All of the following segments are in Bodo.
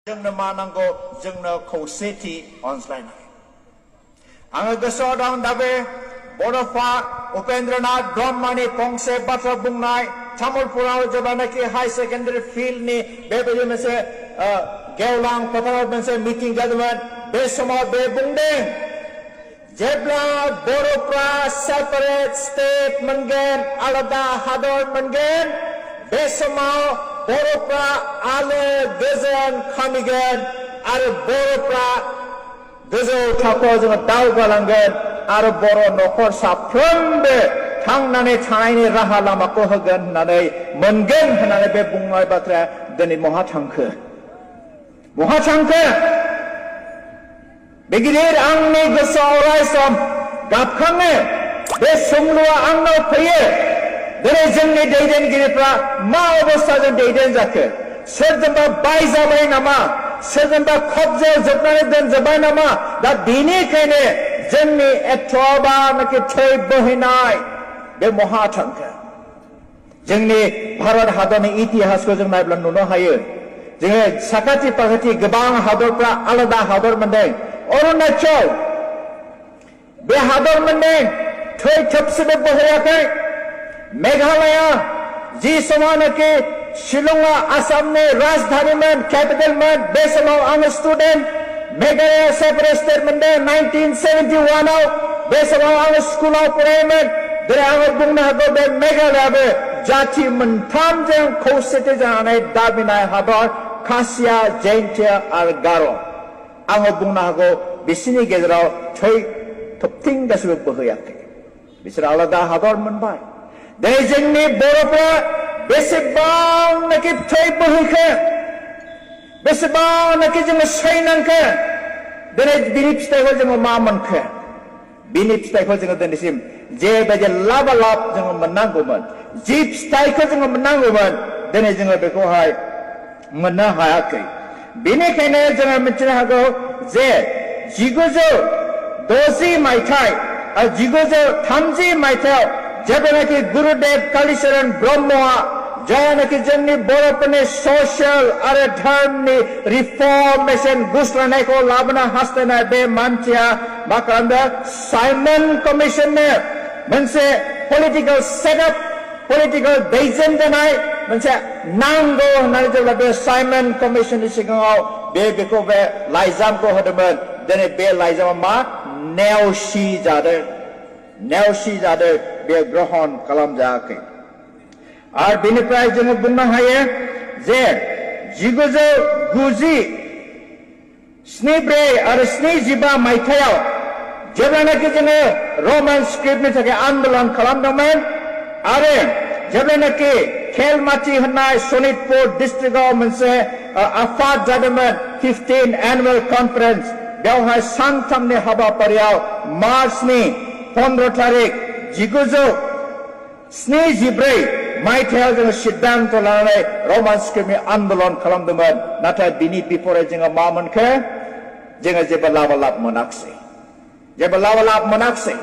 जोंनो मा नांगौ जोंनो खौसेथि अनज्लायनाय आङो गोसोआव दं दाबे बड'फा उपेन्द्रनाथ ब्रह्मनि फंसे बाथ्रा बुंनाय तामुलपुराव जेब्लानाखि हाई सेकेन्डारि फिल्डनि बेबायदि मोनसे गेवलां फोथाराव मोनसे मिटिं जादोंमोन बे समाव बे बुंदों जेब्ला बर'फ्रा सेपारेट स्टेट मोनगोन आलादा हादर मोनगोन बे समाव बर'फ्रा आलो गोजोन खामिगोन आरो बर'फ्रा गोजौ थाखोआव जोङो दावगालांगोन आरो बर' न'खर साफ्रोमबो थांनानै थानायनि राहा लामाखौ होगोन होननानै मोनगोन होननानै बे बुंनाय बाथ्राया दिनै बहा थांखो बे गिदिर आंनि गोसोआव अरायसम गाबखाङो बे सोंलुआ आंनाव फैयो दिनै जोंनि दैदेनगिरिफ्रा मा अबस्थाजों दैदेन जाखो सोरजोंबा बायजाबाय नामा सोरजोंबा खबजायाव जोबनानै दोनजोब्बाय नामा दा बेनिखायनो जोंनि एथ'बानाखि थै बोहैनाय बे बहा थांखो जोंनि भारत हादरनि इतिहासखौ जों नायब्ला नुनो हायो जोङो साखाथि फाखाथि गोबां हादरफ्रा आलादा हादर मोनदों अरुणाचल बे हादर मोनदों थै थोबसेबो बोहैयाखै मेघालया जि समावनाखि शिलंआ आसामनि राजधानीमोन कैपिटलमोन बे समाव आङो स्टुडेन्ट मेघालया सेपारेट स्टेट मोनदों 1971 आव बे समाव आङो स्कुलाव फरायोमोन दिनै आङो बुंनो हागौ बे मेघालयाबो जाथि मोनथामजों खौसेथि जानानै दाबिनाय हादर खासिया जैन्तिया आरो गार' आङो बुंनो हागौ बिसोरनि गेजेराव थै थोबथिं गासिबो बोहैयाखै बिसोर आलादा हादर मोनबाय दिनै जोंनि बर'फ्रा बेसेबांनाखि थै बोहैखो बेसेबांनाखि जोङो सैनांखो दिनै बिनि फिथाइखौ जोङो मा मोनखो बिनि फिथाइखौ जोङो दिनैसिम जेबायदि लाबालाब जोङो मोननांगौमोन जि फिथाइखौ जोङो मोननांगौमोन दिनै जोङो बेखौहाय मोननो हायाखै बेनिखायनो जोङो मिथिनो हागौ जे 1960 मायथाइ आरो 1930 मायथाइयाव जेब्लानाखि गुरुदेव कालीचरण ब्रह्मआ जायनाखि जोंनि बर'फोरनि ससियेल आरो धर्मनि रिफर्मेशन गुस्लायनायखौ लाबोनो हास्थायनाय बे मानसिया मा खालामदों साइमन कमिशननो मोनसे पलिटिकेल सेटआप पलिटिकेल दैदेनजानाय मोनसे नांगौ होननानै जेब्ला बे साइमन कमिशननि सिगाङाव बेखौ बे लाइजामखौ होदोंमोन दिनै बे लाइजामा मा नेवसि जादों बे ग्रहण खालामजायाखै आरो बेनिफ्राय जोङो बुंनो हायो जे 1994 आरो 75 मायथाइयाव जेब्लानाखि जोङो रमान स्क्रिप्टनि थाखाय आन्दोलन खालामदोंमोन आरो जेब्लानाखि खेलमाथि होननाय सनितपुर डिस्ट्रिक्टआव मोनसे आफाद जादोंमोन 15 एनुवेल कनफारेन्स बेवहाय सानथामनि हाबाफारियाव मार्चनि 15 तारिख 1974 मायथाइयाव जोङो सिद्धान्त लानानै रमान स्क्रिप्टनि आन्दोलन खालामदोंमोन नाथाय बिनि बिपरे जोङो मा मोनखो जोङो जेबो लाबालाब मोनाखिसै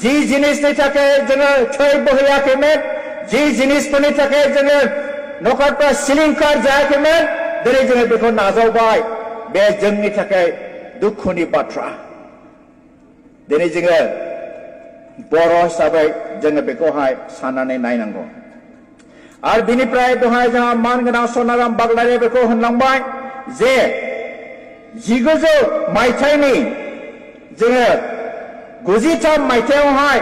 जि जिनिसनि थाखाय जोङो थै बोहैयाखैमोन जि जिनिसफोरनि थाखाय जोङो न'खरफ्रा सिलिंखार जायाखैमोन दिनै जोङो बेखौ नाजावबाय बे जोंनि थाखाय दुखुनि बाथ्रा दिनै जोङो बर' हिसाबै जोङो बेखौहाय साननानै नायनांगौ आरो बिनिफ्राय दहाय जोंहा मानगोनां सनाराम बागलारिया बेखौ होनलांबाय जे 1900 मायथाइनि जोङो 93 मायथाइयावहाय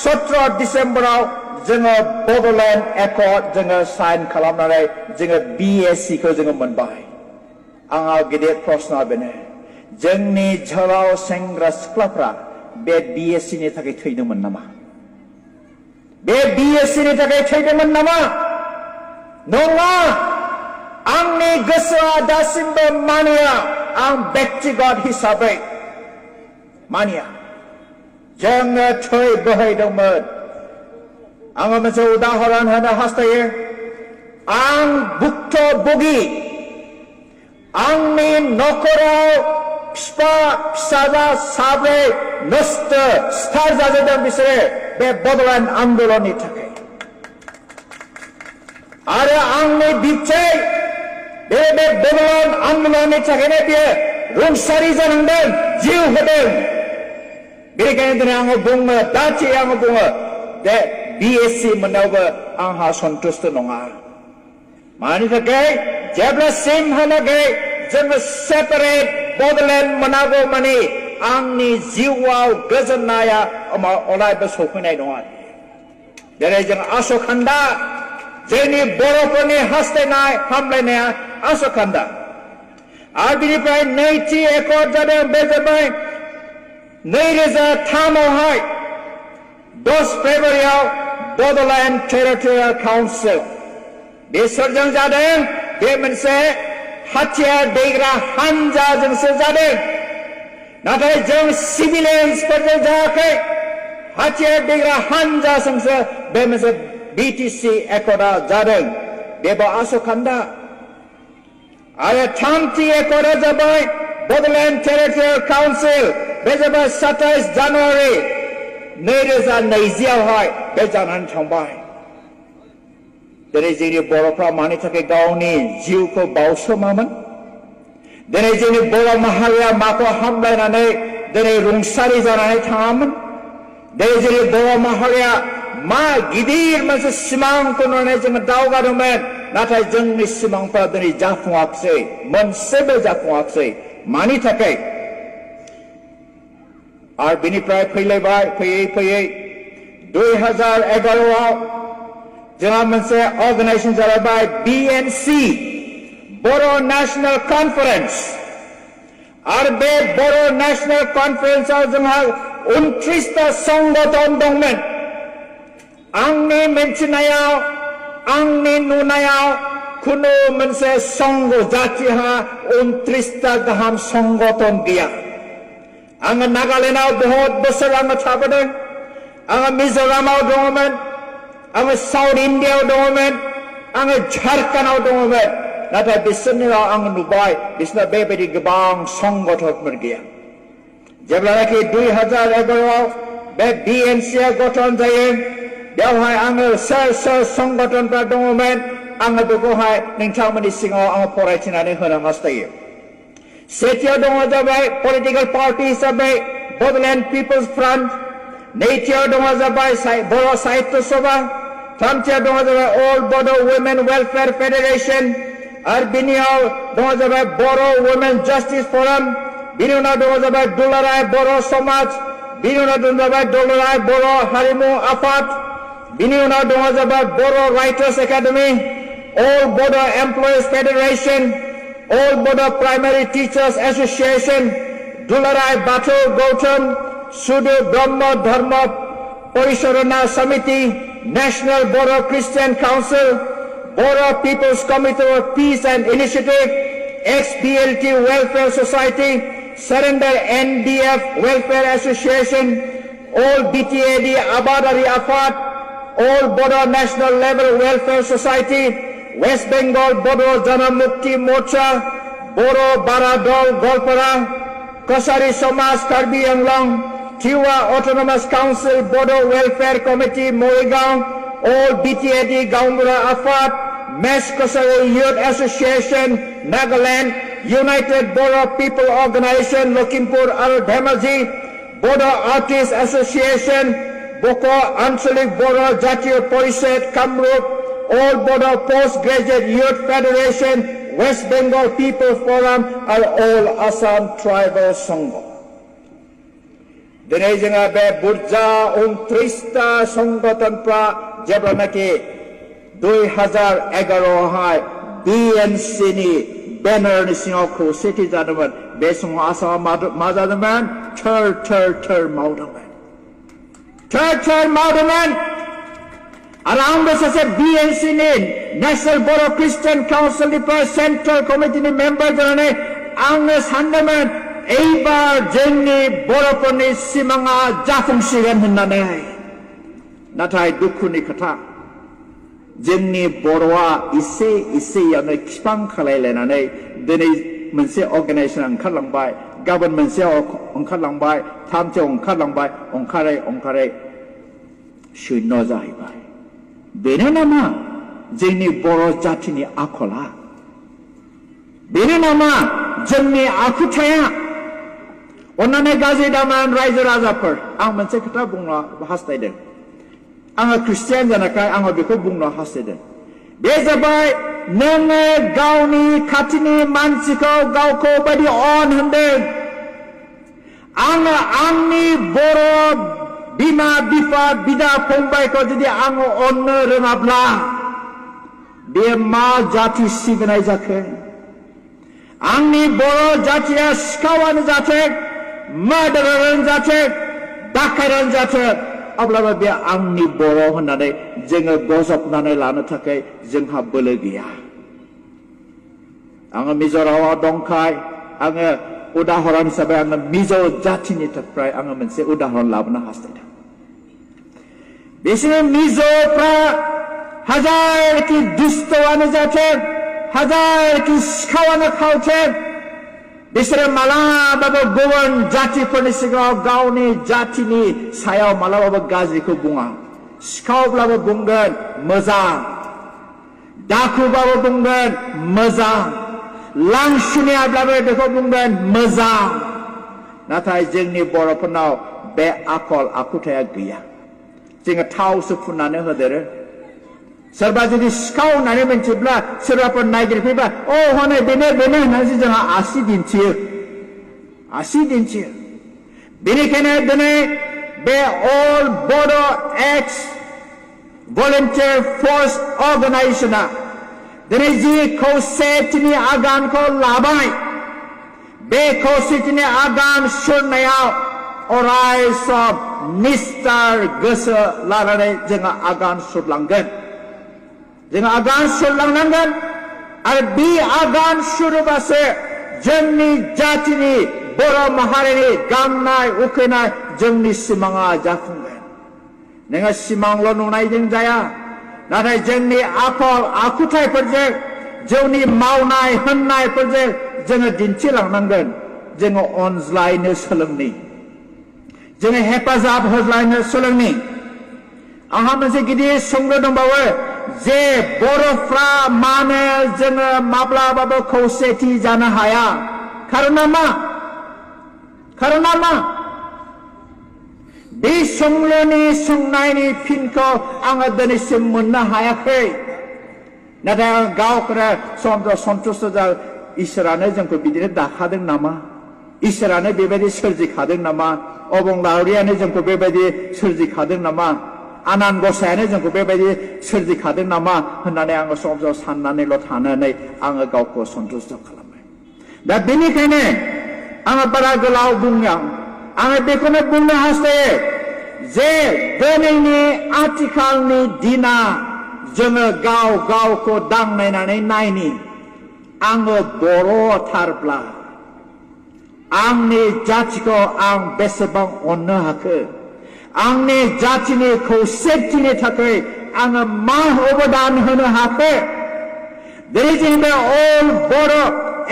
17 डिसेम्बराव जोङो बड'लेण्ड एकर्ड जोङो साइन खालामनानै जोङो BSc खौ जोङो मोनबाय आंहा गिदिर प्रश्नआ बेनो जोंनि जोहोलाव सेंग्रा सिख्लाफ्रा बे BSc नि थाखाय थैदोंमोन नामा बे BSc नि थाखाय थैदोंमोन नामा नङा आंनि गोसोआ दासिमबो मानिया आं व्यक्तिगत हिसाबै मानिया जोङो थै बोहैदोंमोन आङो मोनसे उदाहरन होनो हास्थायो आं भुक्तभोगि आंनि न'खराव फिफा फिसाजा साब्रै नस्थ सिथार जाजोबदों बिसोरो बे बड'लेण्ड आन्दोलननि थाखाय आरो आंनि बिबथै बे बेबलन आन्दोलननि थाखायनो बियो रुंसारि जानांदों जिउ होदों बेनिखायनो दिनै आङो बुङो दाथि आङो बुङो दे बिएससि मोननायावबो आंहा सन्तुष्ट नङा मानि थाखाय जेब्लासिमहालागै जोङो सेपारेट बड'लेण्ड मोनागौ मानि आंनि जिउआव गोजोननाया अरायबो सफैनाय नङा जेरै जों आसखान्दा जोंनि बर'फोरनि हास्थायनाय हामलायनाया आसखान्दा आरो बिनिफ्राय नैथि एकर्ड जादों बे जाबाय 2003आवहाय 10 फेब्रुवारियाव बड'लेण्ड टेरिटरियेल काउन्सिल बेसोरजों जादों बे मोनसे हाथियार दैग्रा हानजाजोंसो जादों नाथाय जों सिभिलियन्सफोरजों जायाखै हाथियार दैग्रा हानजाजोंसो बे मोनसे बिटिसि एकर्डआ जादों बेबो आसखान्दा आरो थामथि एकर्डआ जाबाय बड'लेण्ड टेरिटरियेल काउन्सिल बे जाबाय 27 जानुवारि 2020आवहाय बे जानानै थांबाय दिनै जोंनि बर'फ्रा मानि थाखाय गावनि जिउखौ बावसोमामोन दिनै जोंनि बर' माहारिया माखौ हामलायनानै दिनै रुंसारि जानानै थाङामोन दिनै जोंनि बर' माहारिया मा गिदिर मोनसे सिमांखौ नुनानै जोङो दावगादोंमोन नाथाय जोंनि सिमांफोरा दिनै जाफुङाखिसै मोनसेबो जाफुङाखिसै मानि थाखाय आरो बिनिफ्राय फैलायबाय फैयै फैयै 2011आव जोंहा मोनसे अर्गानाइजेसन जालायबाय बिएनसि बर' नेशनेल कनफारेन्स आरो बे बर' नेशनेल कनफारेन्सआव जोंहा 29टा संगठन दंमोन आंनि मिन्थिनायाव आंनि नुनायाव खुनु मोनसे संघ जातिहा 29टा गाहाम संगठन गैया आङो नागालेण्डआव बहुत बोसोर आङो थाबोदों आङो मिज'रामाव दङमोन आङो साउथ इण्डियायाव दङमोन आङो झारखन्डआव दङमोन नाथाय बिसोरनियाव आङो नुबाय बिसोरना बेबायदि गोबां संगठनफोर गैया जेब्लानाखि 2011आव बे बिएनसिआ गठन जायो बेवहाय आङो सोर सोर संगठनफ्रा दङमोन आङो बेखौहाय नोंथांमोननि सिगाङाव आङो फरायथिनानै होनो हास्थायो सेथियाव दङ जाबाय पलिटिकेल पार्टी हिसाबै बड'लेण्ड पिपल्स फ्रन्ट नैथियाव दङ जाबाय बर' साहित्य सभा थामथियाव दङ जाबाय अल बड' वुमेन वेलफेयार फेडारेसन आरो बिनियाव दङ जाबाय बर' वुमेन जास्टिस फराम बिनि उनाव दङ जाबाय दुलाराय बर' समाज बिनि उनाव दङ जाबाय दुलाराय बर' हारिमु आफाद बिनि उनाव दङ जाबाय बर' राइटार्स एकाडेमि अल बड' एमप्लयिज फेडारेसन अल बड' प्राइमारि टिचार्स एसोसिएशन दुलाराय बाथौ Gautam सुदु Brahma Dharma Parichalana Samiti national Boro' Christian council Boro' peoples committee for peace and initiative एक्स-BLT welfare society surrender NDF welfare association all BTAD आबादारी आफाद all Bodo' national level welfare society West Bengal Bodo' Janamukti मोर्चा बर' बारा दल गलपारा कसारी समाज Karbi Anglong Tiwa Autonomous Council Bodo Welfare Committee Morigaon All BTAD Gaumura Afat Mesh Kosari Youth Association Nagaland United Bodo People Organization Lokhimpur Al Dhemaji Bodo Artists Association Boko Anchalik Bodo Jatiya Porishad Kamrup All Bodo Postgraduate Youth Federation West Bengal People Forum are all Assam Tribal Sangha दिनै जोङो बे बुरजा 29टा संगठनफ्रा जेब्लानाखि 2011आवहाय बिएनसिनि बेनारनि सिङाव खौसेथि जादोंमोन बे समाव आसामाव मा जादोंमोन थर मावदोंमोन आरो आंबो सासे बिएनसिनि नेशनेल बर' क्रिस्टियान काउन्सिलनिफ्राय सेन्ट्रेल कमिटिनि मेम्बार जानानै आंनो सानदोंमोन এইবার जोंनि बर'फोरनि सिमाङा जाफुंसिगोन होननानै नाथाय दुखुनि खोथा जोंनि बर'आ इसेयावनो खिफां खालायलायनानै दिनै मोनसे अर्गानाइजेसन ओंखारलांबाय गाबोन मोनसेयाव ओंखारलांबाय थामथियाव ओंखारलांबाय ओंखारै शून्य जाहैबाय बेनो नामा जोंनि बर' जातिनि आखला बेनि नामा जोंनि आखुथाया अन्नानै गाज्रि दामान रायजो राजाफोर आं मोनसे खोथा बुंनो हास्थायदों आङो ख्रिस्टियान जानायखाय आङो बेखौ बुंनो हास्थायदों बे जाबाय नोङो गावनि खाथिनि मानसिखौ गावखौ बायदि अन होनदों आङो आंनि बर' बिमा बिफा बिदा फंबायखौ जुदि आङो अननो रोङाब्ला बे मा जाति सिबिनाय जाखो आंनि बर' जातिया सिखावानो जाथों मार्डारानो जाथों दाखाइरानो जाथों अब्लाबो बे आंनि बर' होननानै जोङो बजबनानै लानो थाखाय जोंहा बोलो गैया आङो मिज'रामाव दंखाय आङो उदाहरन हिसाबै आङो मिज' जातिनि थाखाय आङो मोनसे उदाहरन लाबोनो हास्थायदों बिसोर मिज'फ्रा हाजारखि दुस्थआनो जाथों हाजारखि सिखावानो खावथों बिसोरो मालाबाबो गुबुन जातिफोरनि सिगाङाव गावनि जातिनि सायाव मालाबाबो गाज्रिखौ बुङा सिखावब्लाबो बुंगोन मोजां दाखुबाबो बुंगोन मोजां लांसुनियाब्लाबो बेखौ बुंगोन मोजां नाथाय जोंनि बर'फोरनाव बे आखल आखुथाया गैया जोङो थावसो फुननानै होदेरो सोरबा जुदि सिखाव होननानै मिथिब्ला सोरबाफोर नायगिरफैबा अ हनै बेनो होननानैसो जोंहा आसि दिन्थियो बेनिखायनो दिनै बे अल बड' एक्स भलेन्टियार फर्स अर्गानाइजेसना दिनै जि खौसेथिनि आगानखौ लाबाय बे खौसेथिनि आगान सुरनायाव अराय सम निस्थार गोसो लानानै जोङो आगान सुरलांगोन जोङो आगान सुरलांनांगोन आरो बे आगान सुरोबासो जोंनि जातिनि बर' माहारिनि गांनाय उखैनाय जोंनि सिमाङा जाफुंगोन नोङो सिमांल' नुनायजों जाया नाथाय जोंनि आखल आखुथायफोरजों जोंनि मावनाय होननायफोरजों जोङो दिन्थिलांनांगोन जोङो अनज्लायनो सोलोंनि जोङो हेफाजाब होज्लायनो सोलोंनि आंहा मोनसे गिदिर सोंलु दंबावो जे बर'फ्रा मानो जोङो माब्लाबाबो खौसेथि जानो हाया खारना मा बे सोंलुनि सोंनायनि फिनखौ आङो दिनैसिम मोननो हायाखै नाथाय आं गावखौनो सन्थुष्ट जा इसोरानो जोंखौ बिदिनो दाखादों नामा इसोरानो बेबायदि सोरजिखादों नामा अबंलावरियानो जोंखौ बेबायदि सोरजिखादों नामा आनान गसायानो जोंखौ बेबायदि सोरजिखादों नामा होननानै आङो सम साननानैल' थानानै आङो गावखौ सन्थुष्ट खालामो दा बेनिखायनो आङो बारा गोलाव बुंनो आङो बेखौनो बुंनो हास्थायो जे दिनैनि आथिखालनि दिना जोङो गावखौ दांनायनानै नायनि आङो बर'थारब्ला आंनि जातिखौ आं बेसेबां अननो हाखो आंनि जातिनि खौसेथिनि थाखाय आङो मा अबदान होनो हाखो दिनै जों बे अल बर'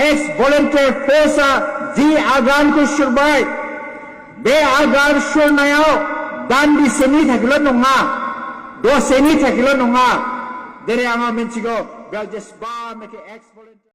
एक्स भलेन्टियार फर्सआ जि आगानखौ सुरबाय बे आगान सुरनायाव दान्दिसेनि थाखायल' नङा दसेनि थाखायल' नङा दिनै आङो मिथिगौ बेयाव जेसेबांनाखि एक्स